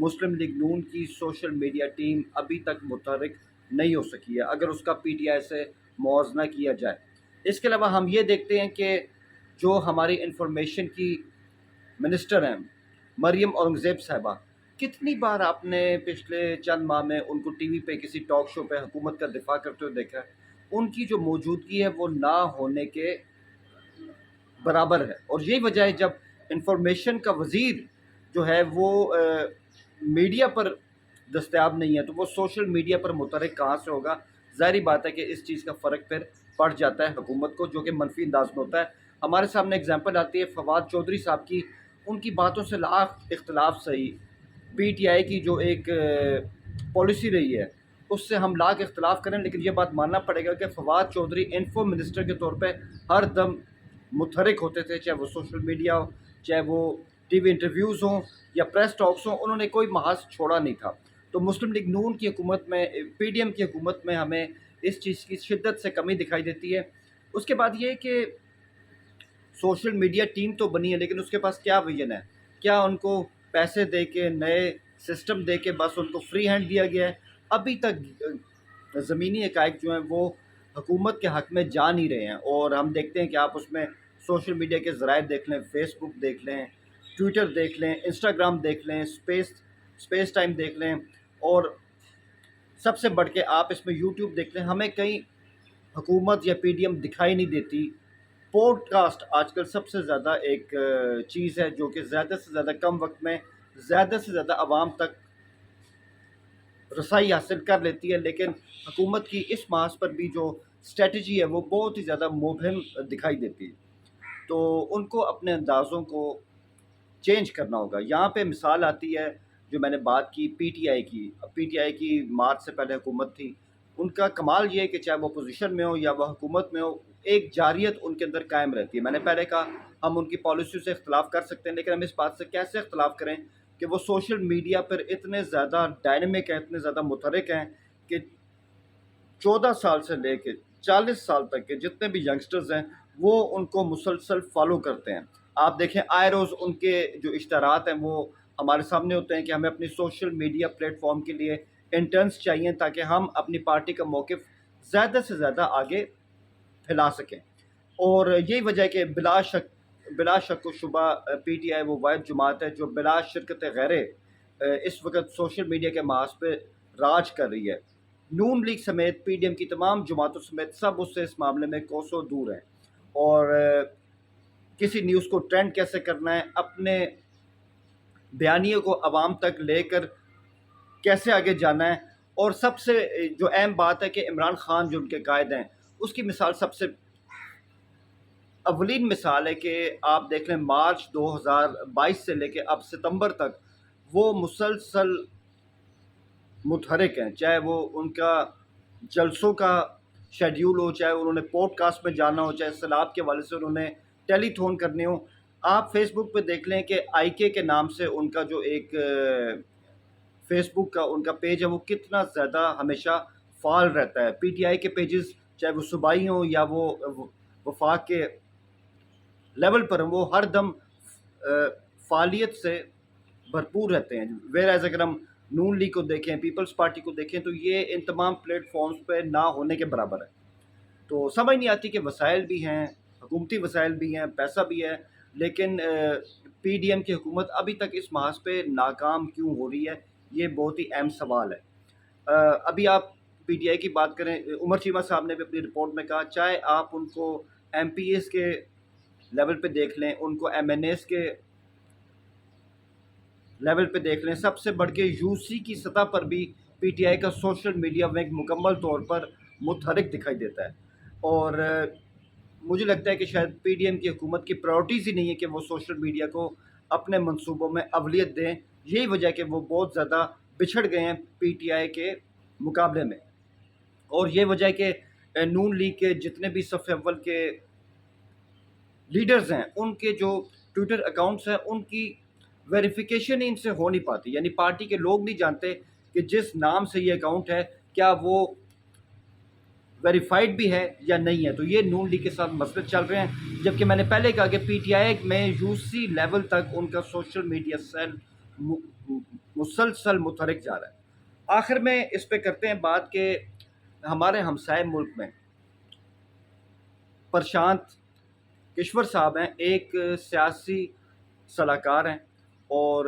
مسلم league نون کی social media team ابھی تک متحرک نہیں ہو سکی ہے اگر اس کا پی ٹی آئی سے موازنہ کیا جائے۔ اس کے علاوہ ہم یہ دیکھتے ہیں کہ جو ہماری انفارمیشن کی منسٹر ہیں مریم اورنگزیب صاحبہ، کتنی بار آپ نے پچھلے چند ماہ میں ان کو ٹی وی پہ کسی ٹاک شو پہ حکومت کا دفاع کرتے ہوئے دیکھا ہے؟ ان کی جو موجودگی ہے وہ نہ ہونے کے برابر ہے، اور یہی وجہ ہے جب انفارمیشن کا وزیر جو ہے وہ میڈیا پر دستیاب نہیں ہے تو وہ سوشل میڈیا پر متحرک کہاں سے ہوگا؟ ظاہری بات ہے کہ اس چیز کا فرق پھر پڑ جاتا ہے حکومت کو، جو کہ منفی انداز میں ہوتا ہے۔ ہمارے سامنے اگزامپل آتی ہے فواد چودھری صاحب کی، ان کی باتوں سے لاکھ اختلاف صحیح، پی ٹی آئی کی جو ایک پالیسی رہی ہے اس سے ہم لاکھ اختلاف کریں، لیکن یہ بات ماننا پڑے گا کہ فواد چودھری انفو منسٹر کے طور پہ ہر دم متحرک ہوتے تھے، چاہے وہ سوشل میڈیا ہو، چاہے وہ ٹی وی انٹرویوز ہوں یا پریس ٹاکس ہوں، انہوں نے کوئی محاذ چھوڑا نہیں تھا۔ تو مسلم لیگ نون کی حکومت میں، پی ڈی ایم کی حکومت میں ہمیں اس چیز کی شدت سے کمی دکھائی دیتی ہے۔ اس کے بعد یہ کہ سوشل میڈیا ٹیم تو بنی ہے، لیکن اس کے پاس کیا ویژن ہے؟ کیا ان کو پیسے دے کے، نئے سسٹم دے کے بس ان کو فری ہینڈ دیا گیا ہے؟ ابھی تک زمینی حقائق جو ہیں وہ حکومت کے حق میں جا نہیں رہے ہیں، اور ہم دیکھتے ہیں کہ آپ اس میں سوشل میڈیا کے ذرائع دیکھ لیں، فیس بک دیکھ لیں، ٹویٹر دیکھ لیں، انسٹاگرام دیکھ لیں، اسپیس ٹائم دیکھ لیں، اور سب سے بڑھ کے آپ اس میں یوٹیوب دیکھ لیں، ہمیں کہیں حکومت یا پی ڈی ایم دکھائی نہیں دیتی۔ پوڈ کاسٹ آج کل سب سے زیادہ ایک چیز ہے جو کہ زیادہ سے زیادہ کم وقت میں زیادہ سے زیادہ عوام تک رسائی حاصل کر لیتی ہے، لیکن حکومت کی اس محاذ پر بھی جو اسٹریٹجی ہے وہ بہت ہی زیادہ مبہم دکھائی دیتی ہے۔ تو ان کو اپنے اندازوں کو چینج کرنا ہوگا۔ یہاں پہ مثال آتی ہے جو میں نے بات کی پی ٹی آئی کی مارچ سے پہلے حکومت تھی، ان کا کمال یہ ہے کہ چاہے وہ اپوزیشن میں ہو یا وہ حکومت میں ہو، ایک جاریت ان کے اندر قائم رہتی ہے۔ میں نے پہلے کہا ہم ان کی پالیسیوں سے اختلاف کر سکتے ہیں، لیکن ہم اس بات سے کیسے اختلاف کریں کہ وہ سوشل میڈیا پر اتنے زیادہ ڈائنمک ہیں، اتنے زیادہ متحرک ہیں کہ 14 سال سے لے کے 40 سال تک کے جتنے بھی ینگسٹرز ہیں وہ ان کو مسلسل فالو کرتے ہیں۔ آپ دیکھیں آئے روز ان کے جو اشتہارات ہیں وہ ہمارے سامنے ہوتے ہیں کہ ہمیں اپنی سوشل میڈیا پلیٹ فارم کے لیے انٹرنس چاہیے تاکہ ہم اپنی پارٹی کا موقف زیادہ سے زیادہ آگے پھیلا سکیں، اور یہی وجہ ہے کہ بلا شک و شبہ پی ٹی آئی وہ واحد جماعت ہے جو بلا شرکت غیرے اس وقت سوشل میڈیا کے محاذ پہ راج کر رہی ہے۔ نون لیگ سمیت پی ڈی ایم کی تمام جماعتوں سمیت سب اس سے اس معاملے میں کوسوں دور ہیں، اور کسی نیوز کو ٹرینڈ کیسے کرنا ہے، اپنے بیانیے کو عوام تک لے کر کیسے آگے جانا ہے، اور سب سے جو اہم بات ہے کہ عمران خان جو ان کے قائد ہیں اس کی مثال سب سے اولین مثال ہے کہ آپ دیکھ لیں مارچ 2022 سے لے کے اب ستمبر تک وہ مسلسل متحرک ہیں، چاہے وہ ان کا جلسوں کا شیڈیول ہو، چاہے انہوں نے پوڈ کاسٹ میں جانا ہو، چاہے سیلاب کے حوالے سے انہوں نے ٹیلی تھون کرنے ہو۔ آپ فیس بک پہ دیکھ لیں کہ آئی کے نام سے ان کا جو ایک فیس بک کا ان کا پیج ہے وہ کتنا زیادہ ہمیشہ فعال رہتا ہے۔ پی ٹی آئی کے پیجز چاہے وہ صوبائی ہوں یا وہ وفاق کے لیول پر ہوں، وہ ہر دم فعالیت سے بھرپور رہتے ہیں، ویئر ایز اگر ہم نون لیگ کو دیکھیں، پیپلز پارٹی کو دیکھیں تو یہ ان تمام پلیٹ فارمز پہ نہ ہونے کے برابر ہے۔ تو سمجھ نہیں آتی کہ وسائل بھی ہیں، حکومتی وسائل بھی ہیں، پیسہ بھی ہے، لیکن پی ڈی ایم کی حکومت ابھی تک اس محاذ پہ ناکام کیوں ہو رہی ہے؟ یہ بہت ہی اہم سوال ہے۔ ابھی آپ پی ٹی آئی کی بات کریں، عمر چیمہ صاحب نے بھی اپنی رپورٹ میں کہا چاہے آپ ان کو ایم پی ایز کے لیول پہ دیکھ لیں، ان کو ایم این ایز کے لیول پہ دیکھ لیں، سب سے بڑھ کے یو سی کی سطح پر بھی پی ٹی آئی کا سوشل میڈیا ونگ مکمل طور پر متحرک دکھائی دیتا ہے، اور مجھے لگتا ہے کہ شاید پی ڈی ایم کی حکومت کی پرائورٹیز ہی نہیں ہے کہ وہ سوشل میڈیا کو اپنے منصوبوں میں اولویت دیں۔ یہی وجہ ہے کہ وہ بہت زیادہ بچھڑ گئے ہیں پی ٹی آئی کے مقابلے میں، اور یہ وجہ ہے کہ نون لیگ کے جتنے بھی صف اول کے لیڈرز ہیں ان کے جو ٹویٹر اکاؤنٹس ہیں ان کی ویریفیکیشن ہی ان سے ہو نہیں پاتی، یعنی پارٹی کے لوگ نہیں جانتے کہ جس نام سے یہ اکاؤنٹ ہے کیا وہ ویریفائڈ بھی ہے یا نہیں ہے۔ تو یہ نون لیگ کے ساتھ مسئلے چل رہے ہیں، جبکہ میں نے پہلے کہا کہ پی ٹی آئی میں یو سی لیول تک ان کا سوشل میڈیا سیل مسلسل متحرک جا رہا ہے۔ آخر میں اس پہ کرتے ہیں بات کہ ہمارے ہمسائے ملک میں پرشانت کشور صاحب ہیں، ایک سیاسی صلاح کار ہیں، اور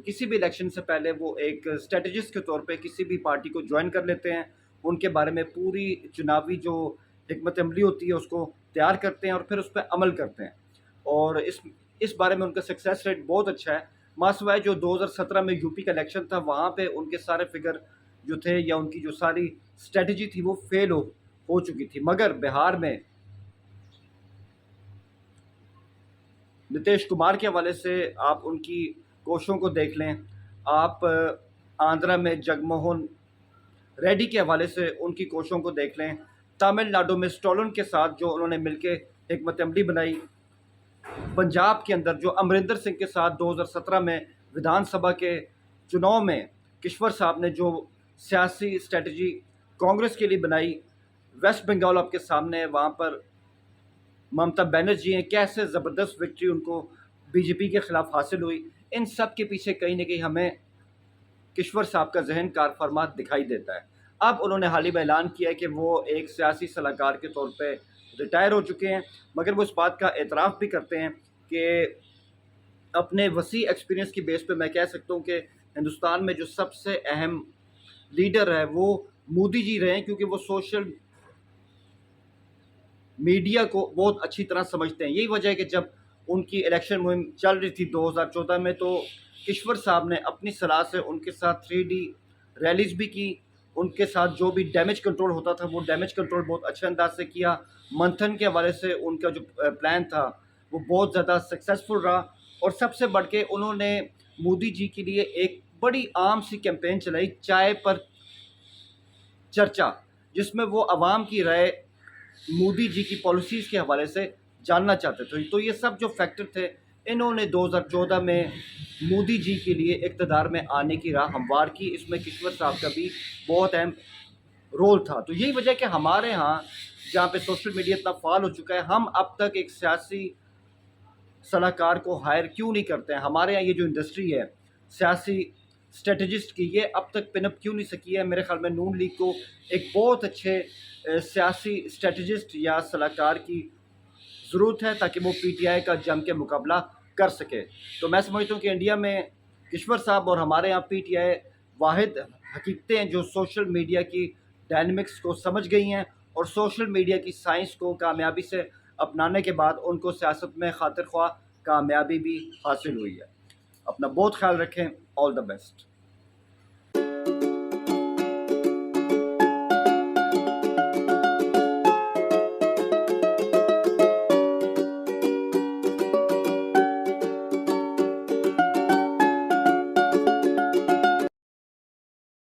کسی بھی الیکشن سے پہلے وہ ایک اسٹریٹجسٹ کے طور پہ کسی بھی پارٹی کو جوائن کر لیتے ہیں، ان کے بارے میں پوری چناوی جو حکمت عملی ہوتی ہے اس کو تیار کرتے ہیں اور پھر اس پہ عمل کرتے ہیں، اور اس بارے میں ان کا سکسیس ریٹ بہت اچھا ہے۔ ماسوائے جو 2017 میں یو پی کا الیکشن تھا، وہاں پہ ان کے سارے فگر جو تھے یا ان کی جو ساری اسٹریٹجی تھی وہ فیل ہو چکی تھی، مگر بہار میں نتیش کمار کے حوالے سے آپ ان کی کوششوں کو دیکھ لیں، آپ آندھرا میں جگموہن ریڈی کے حوالے سے ان کی کوششوں کو دیکھ لیں، تامل ناڈو میں اسٹولن کے ساتھ جو انہوں نے مل کے حکمت عملی بنائی، پنجاب کے اندر جو امرندر سنگھ کے ساتھ 2017 میں ودھان سبھا کے چناؤ میں کشور صاحب نے جو سیاسی اسٹریٹجی کانگریس کے لیے بنائی، ویسٹ بنگال آپ کے سامنے ہے، وہاں پر ممتا بینرجی ہیں، کیسے زبردست وکٹری ان کو بی جے پی کے خلاف حاصل ہوئی، ان سب کے پیچھے کہیں نہ کہیں ہمیں کشور صاحب کا ذہن کار فرما دکھائی دیتا ہے۔ اب انہوں نے حال ہی میں اعلان کیا ہے کہ وہ ایک سیاسی صلاح کار کے طور پہ ریٹائر ہو چکے ہیں، مگر وہ اس بات کا اعتراف بھی کرتے ہیں کہ اپنے وسیع ایکسپیرینس کی بیس پہ میں کہہ سکتا ہوں کہ ہندوستان میں جو سب سے اہم لیڈر ہے وہ مودی جی رہے ہیں، کیونکہ وہ سوشل میڈیا کو بہت اچھی طرح سمجھتے ہیں۔ یہی وجہ ہے کہ جب ان کی الیکشن مہم چل رہی تھی 2014 میں، تو کشور صاحب نے اپنی صلاح سے ان کے ساتھ 3D ریلیز بھی کی، ان کے ساتھ جو بھی ڈیمیج کنٹرول ہوتا تھا وہ ڈیمیج کنٹرول بہت اچھے انداز سے کیا، منتھن کے حوالے سے ان کا جو پلان تھا وہ بہت زیادہ سکسیزفل رہا، اور سب سے بڑھ کے انہوں نے مودی جی کے لیے ایک بڑی عام سی کیمپین چلائی، چائے پر چرچا، جس میں وہ عوام کی رائے مودی جی کی پالیسیز کے حوالے سے جاننا چاہتے تھے۔ تو یہ سب جو فیکٹر تھے، انہوں نے 2014 میں مودی جی کے لیے اقتدار میں آنے کی راہ ہموار کی، اس میں کشور صاحب کا بھی بہت اہم رول تھا۔ تو یہی وجہ ہے کہ ہمارے ہاں جہاں پہ سوشل میڈیا اتنا فعال ہو چکا ہے، ہم اب تک ایک سیاسی صلاح کار کو ہائر کیوں نہیں کرتے ہیں؟ ہمارے یہاں یہ جو انڈسٹری ہے سیاسی اسٹریٹجسٹ کی، یہ اب تک پن اپ کیوں نہیں سکی ہے؟ میرے خیال میں نون لیگ کو ایک بہت اچھے سیاسی اسٹریٹجسٹ یا صلاح کار کی ضرورت ہے تاکہ وہ پی ٹی آئی کا جم کے مقابلہ کر سکے۔ تو میں سمجھتا ہوں کہ انڈیا میں کشور صاحب اور ہمارے یہاں پی ٹی آئی واحد حقیقتیں ہیں جو سوشل میڈیا کی ڈائنمکس کو سمجھ گئی ہیں، اور سوشل میڈیا کی سائنس کو کامیابی سے اپنانے کے بعد ان کو سیاست میں خاطر خواہ کامیابی بھی حاصل ہوئی ہے۔ اپنا بہت خیال رکھیں، آل دا بیسٹ۔